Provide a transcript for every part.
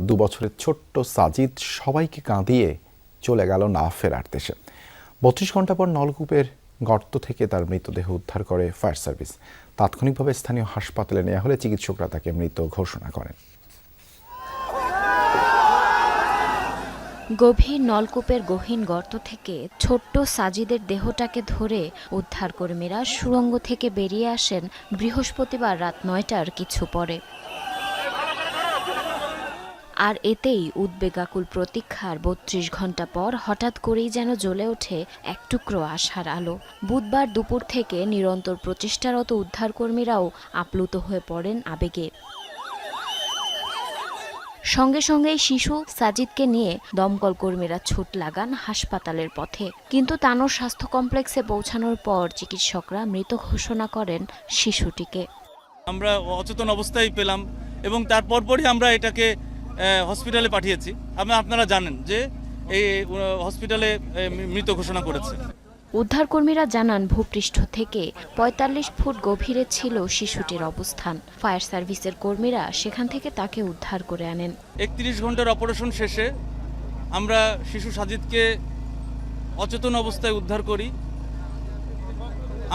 2 বছরের ছোট্ট সাজিদ সবাইকে কাঁদিয়ে চলে গেল না ফেরার দেশে। 32 ঘন্টা পর নলকূপের গর্ত থেকে তার মৃতদেহ উদ্ধার করে ফায়ার সার্ভিস। তাৎক্ষণিকভাবে স্থানীয় হাসপাতালে নেওয়া হলে চিকিৎসকরা তাকে মৃত ঘোষণা করেন। গভীর নলকূপের গহীন গর্ত থেকে ছোট্ট সাজিদের দেহটাকে ধরে উদ্ধার কর্মীরা সুড়ঙ্গ থেকে বেরিয়ে আসেন বৃহস্পতিবার রাত 9টার কিছু পরে। আর এতেই উদ্বেগাকুল প্রতীক্ষার 32 ঘন্টা পর হঠাৎ করেই যেন জ্বলে ওঠে এক টুকরো আশার আলো। বুধবার দুপুর থেকে নিরন্তর প্রচেষ্টারত উদ্ধারকর্মীরাও আপ্লুত হয়ে পড়েন আবেগে। সঙ্গে সঙ্গেই শিশু সাজিদকে নিয়ে দমকল কর্মীরা ছুট লাগান হাসপাতালের পথে, কিন্তু তানোর স্বাস্থ্য কমপ্লেক্সে পৌঁছানোর পর চিকিৎসকরা মৃত ঘোষণা করেন শিশুটিকে। আমরা অচেতন অবস্থায় পেলাম এবং তারপর পরই আমরা এটাকে হসপিটালে পাঠিয়েছি। আপনারা জানেন যে এই হসপিটালে মৃত ঘোষণা করেছে। উদ্ধারকর্মীরা জানান ভূপৃষ্ঠ থেকে 45 ফুট গভীরে ছিল শিশুটির অবস্থান। ফায়ার সার্ভিসের কর্মীরা সেখান থেকে তাকে উদ্ধার করে আনেন। 31 ঘন্টার অপারেশন শেষে আমরা শিশু সাজিদকে অচেতন অবস্থায় উদ্ধার করি।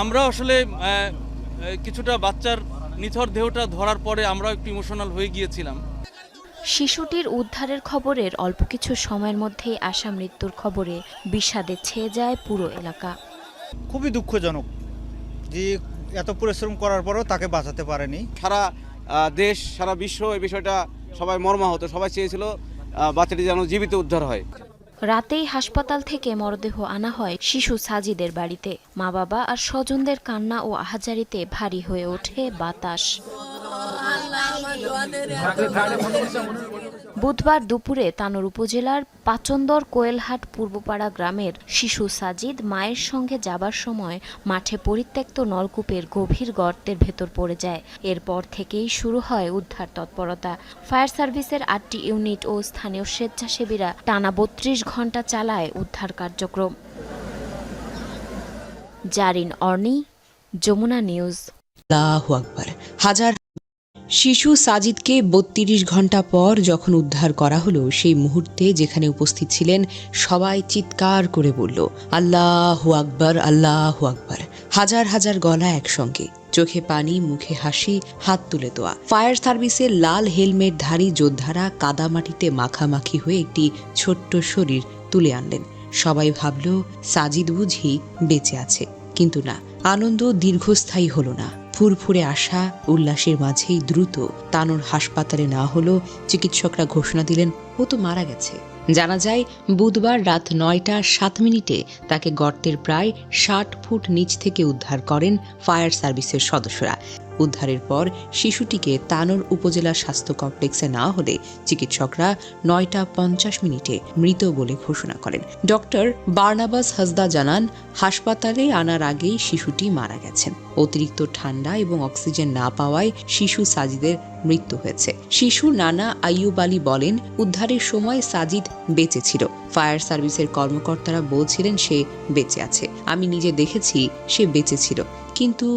আমরা আসলে কিছুটা বাচ্চার নিথর দেহটা ধরার পরে আমরা একটু ইমোশনাল হয়ে গিয়েছিলাম। শিশুটির উদ্ধারের খবরের অল্প কিছু সময়ের মধ্যেই আসা মৃত্যুর খবরে বিষাদে ছেয়ে যায় পুরো এলাকা। খুবই দুঃখজনক যে এত পরিশ্রম করার পরও তাকে বাঁচাতে পারেনি। সারা দেশ সারা বিশ্ব এই বিষয়টা সবাই মর্মাহত, সবাই চেয়েছিল বাচ্চাটি যেন জীবিত উদ্ধার হয়। রাতেই হাসপাতাল থেকে মরদেহ আনা হয় শিশু সাজিদের বাড়িতে। মা বাবা আর স্বজনদের কান্না ও আহাজারিতে ভারী হয়ে ওঠে বাতাস। বুধবার দুপুরে তানোর উপজেলার পাচন্দর কোয়েলহাট পূর্বপাড়া গ্রামের শিশু সাজিদ মায়ের সঙ্গে যাবার সময় মাঠে পরিত্যক্ত নলকূপের গভীর গর্তের ভেতর পড়ে যায়। এরপর থেকেই শুরু হয় উদ্ধার তৎপরতা। ফায়ার সার্ভিসের 8টি ইউনিট ও স্থানীয় স্বেচ্ছাসেবীরা টানা 32 ঘন্টা চালায় উদ্ধার কার্যক্রম। জারিন অর্নি, যমুনা নিউজ। আল্লাহু আকবার। হাজার শিশু সাজিদকে 32 ঘন্টা পর যখন উদ্ধার করা হলো, সেই মুহূর্তে যেখানে উপস্থিত ছিলেন সবাই চিৎকার করে বলল, আল্লাহু আকবার, আল্লাহু আকবার। হাজার হাজার গলা একসঙ্গে, চোখে পানি, মুখে হাসি, হাত তুলে দোয়া। ফায়ার সার্ভিসের লাল হেলমেটধারী যোদ্ধারা কাদামাটিতে মাখামাখি হয়ে একটি ছোট্ট শরীর তুলে আনলেন। সবাই ভাবল সাজিদ বুঝি বেঁচে আছে, কিন্তু না, আনন্দ দীর্ঘস্থায়ী হলো না। ফুরফুরে আশা উল্লাসের মাঝেই দ্রুত তানোর হাসপাতালে নেওয়া হলো। চিকিৎসকরা ঘোষণা দিলেন ও তো মারা গেছে। জানা যায় বুধবার রাত 9টা 7 মিনিটে তাকে গর্তের প্রায় 60 ফুট নিচ থেকে উদ্ধার করেন ফায়ার সার্ভিসের সদস্যরা। উদ্ধারের পর শিশুটিকে তানোর উপজেলা স্বাস্থ্য কমপ্লেক্সে নেওয়া হলে চিকিৎসকরা 9টা 50 মিনিটে মৃত বলে ঘোষণা করেন। ডক্টর বার্নাবাস হাসদা জানান, হাসপাতালে আনার আগেই শিশুটি মারা গেছেন। অতিরিক্ত ঠান্ডা এবং অক্সিজেন না পাওয়ায় শিশু সাজিদের মৃত্যু হয়েছে। শিশু নানা আইয়ুব আলী বলেন, উদ্ধারের সময় সাজিদ বেঁচে ছিল। ফায়ার সার্ভিসের কর্মকর্তারা বলছিলেন সে বেঁচে আছে। আমি নিজে দেখেছি সে বেঁচে ছিল, কিন্তু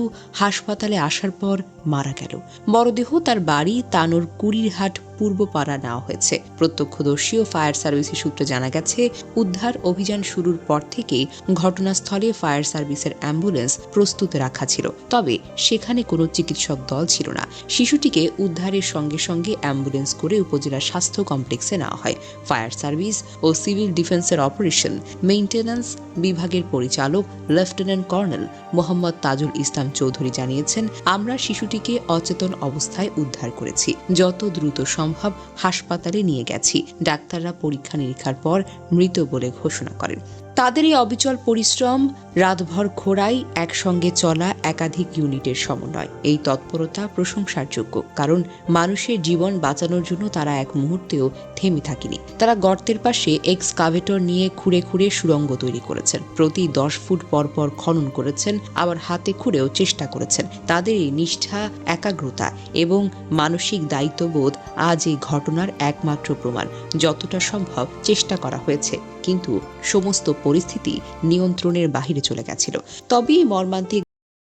হাসপাতালে আসার পর মারা গেল। মরদেহ তার বাড়ি তানোর কুড়িরহাট পূর্বপাড়া নেওয়া হয়েছে। প্রত্যক্ষদর্শী ও ফায়ার সার্ভিসের সূত্রে জানা গেছে, উদ্ধার অভিযান শুরুর পর থেকেই ঘটনাস্থলে ফায়ার সার্ভিসের অ্যাম্বুলেন্স প্রস্তুত রাখা ছিল, তবে সেখানে কোনো চিকিৎসক দল ছিল না। শিশুটিকে উদ্ধারের সঙ্গে সঙ্গে অ্যাম্বুলেন্স করে উপজেলা স্বাস্থ্য কমপ্লেক্সে নেওয়া হয়। ফায়ার সার্ভিস ও সিভিল ডিফেন্সের অপারেশন মেইনটেন্যান্স বিভাগের পরিচালক লেফটেন্যান্ট কর্নেল মোহাম্মদ তাজুল ইসলাম চৌধুরী জানিয়েছেন, আমরা শিশুটিকে অচেতন অবস্থায় উদ্ধার করেছি। যত দ্রুত সম্ভব হাসপাতালে নিয়ে গেছি। ডাক্তাররা পরীক্ষা নিরীক্ষার পর মৃত বলে ঘোষণা করেন। তাদের এই অবিচল পরিশ্রম, রাতভর খোঁড়াই, একসঙ্গে চলা একাধিক ইউনিটের সমন্বয়, এই তৎপরতা প্রশংসার যোগ্য। কারণ মানুষের জীবন বাঁচানোর জন্য তারা এক মুহূর্তেও থেমে থাকেনি। তারা গর্তের পাশে এক্সকাভেটর নিয়ে খুঁড়ে খুঁড়ে সুড়ঙ্গ তৈরি করেছেন। প্রতি 10 ফুট পর পর খনন করেছেন, আবার হাতে খুঁড়েও চেষ্টা করেছেন। তাদের এই নিষ্ঠা, একাগ্রতা এবং মানসিক দায়িত্ববোধ আজ এই ঘটনার একমাত্র প্রমাণ। যতটা সম্ভব চেষ্টা করা হয়েছে, কিন্তু সমস্ত পরিস্থিতি নিয়ন্ত্রণের বাহিরে চলে গেছিল। তবেই মর্মান্তিক